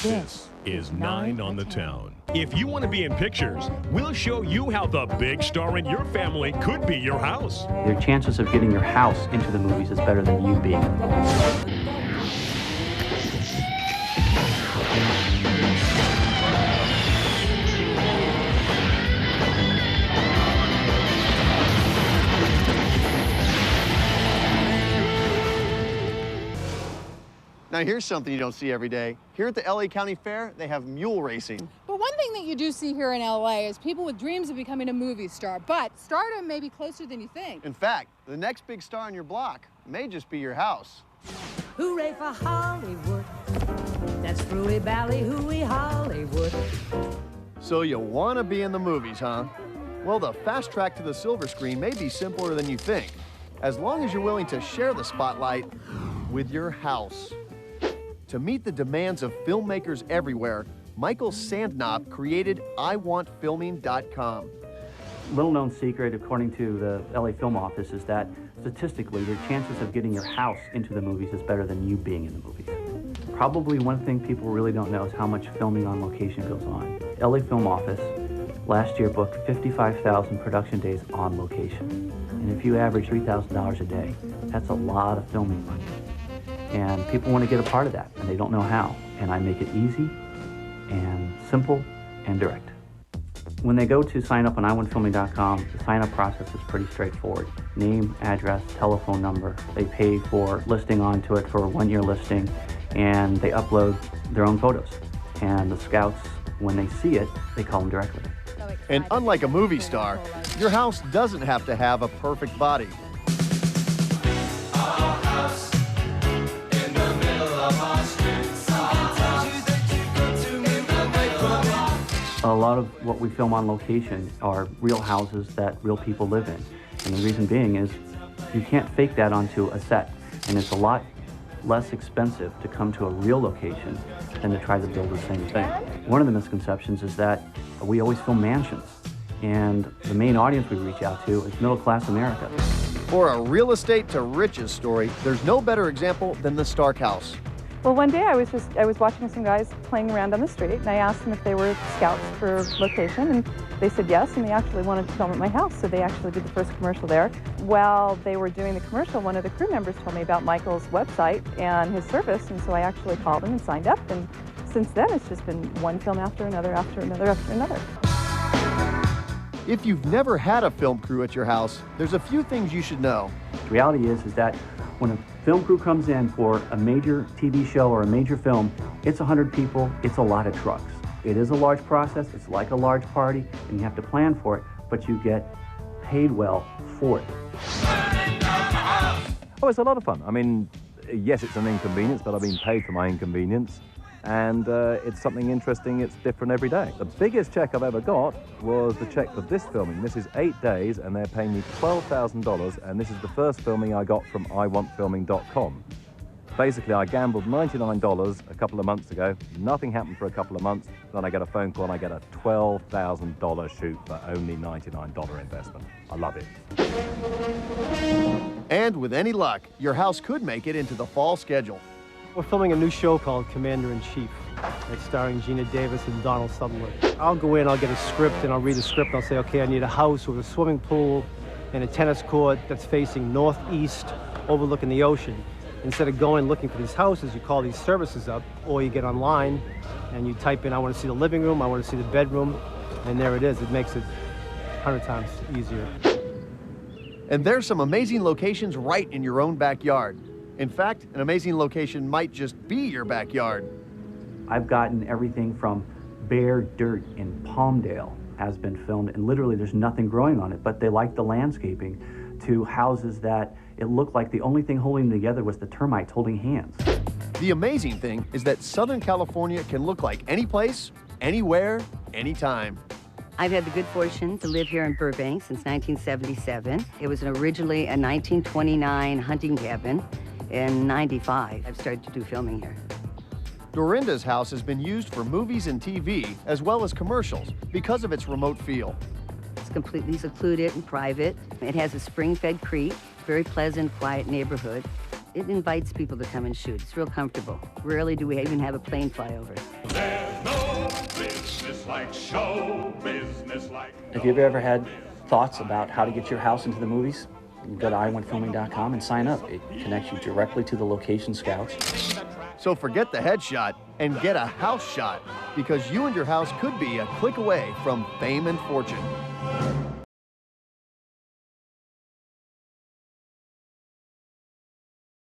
This is 9 on the Town. If you want to be in pictures, we'll show you how the big star in your family could be your house. Your chances of getting your house into the movies is better than you being in the movies. Now here's something you don't see every day. Here at the LA County Fair, they have mule racing. But one thing that you do see here in LA is people with dreams of becoming a movie star, but stardom may be closer than you think. In fact, the next big star on your block may just be your house. Hooray for Hollywood. That's Fruity Valley, hooey Hollywood. So you want to be in the movies, huh? Well, the fast track to the silver screen may be simpler than you think, as long as you're willing to share the spotlight with your house. To meet the demands of filmmakers everywhere, Michael Sandknop created iwantfilming.com. Little known secret, according to the LA Film Office, is that statistically, your chances of getting your house into the movies is better than you being in the movies. Probably one thing people really don't know is how much filming on location goes on. LA Film Office last year booked 55,000 production days on location. And if you average $3,000 a day, that's a lot of filming money. And people want to get a part of that, and they don't know how. And I make it easy and simple and direct. When they go to sign up on iwantfilming.com, the sign-up process is pretty straightforward. Name, address, telephone number. They pay for listing onto it for a one-year listing, and they upload their own photos. And the scouts, when they see it, they call them directly. And unlike a movie star, your house doesn't have to have a perfect body. A lot of what we film on location are real houses that real people live in. And the reason being is you can't fake that onto a set. And it's a lot less expensive to come to a real location than to try to build the same thing. One of the misconceptions is that we always film mansions. And the main audience we reach out to is middle-class America. For a real estate to riches story, there's no better example than the Stark House. Well, one day I was watching some guys playing around on the street, and I asked them if they were scouts for location, and they said yes, and they actually wanted to film at my house, so they actually did the first commercial there. While they were doing the commercial, one of the crew members told me about Michael's website and his service, and so I actually called him and signed up, and since then it's just been one film after another, after another, after another. If you've never had a film crew at your house, there's a few things you should know. The reality is that when a film crew comes in for a major TV show or a major film, it's 100 people, it's a lot of trucks. It is a large process, it's like a large party, and you have to plan for it, but you get paid well for it. Oh, it's a lot of fun. I mean, yes, it's an inconvenience, but I've been paid for my inconvenience. And it's something interesting, it's different every day. The biggest check I've ever got was the check for this filming. This is 8 days, and they're paying me $12,000, and this is the first filming I got from iwantfilming.com. Basically, I gambled $99 a couple of months ago. Nothing happened for a couple of months. Then I get a phone call, and I get a $12,000 shoot for only $99 investment. I love it. And with any luck, your house could make it into the fall schedule. We're filming a new show called Commander-in-Chief. It's starring Gina Davis and Donald Sutherland. I'll go in, I'll get a script, and I'll read the script, and I'll say, okay, I need a house with a swimming pool and a tennis court that's facing northeast, overlooking the ocean. Instead of going looking for these houses, you call these services up, or you get online, and you type in, I want to see the living room, I want to see the bedroom, and there it is. It makes it 100 times easier. And there's some amazing locations right in your own backyard. In fact, an amazing location might just be your backyard. I've gotten everything from bare dirt in Palmdale has been filmed, and literally there's nothing growing on it, but they like the landscaping, to houses that it looked like the only thing holding them together was the termites holding hands. The amazing thing is that Southern California can look like any place, anywhere, anytime. I've had the good fortune to live here in Burbank since 1977. It was originally a 1929 hunting cabin. In '95, I've started to do filming here. Dorinda's house has been used for movies and TV, as well as commercials, because of its remote feel. It's completely secluded and private. It has a spring-fed creek, very pleasant, quiet neighborhood. It invites people to come and shoot. It's real comfortable. Rarely do we even have a plane fly over. There's no business like show business like. Have you ever had thoughts about how to get your house into the movies? You go to iwantfilming.com and sign up. It connects you directly to the location scouts. So forget the headshot and get a house shot, because you and your house could be a click away from fame and fortune.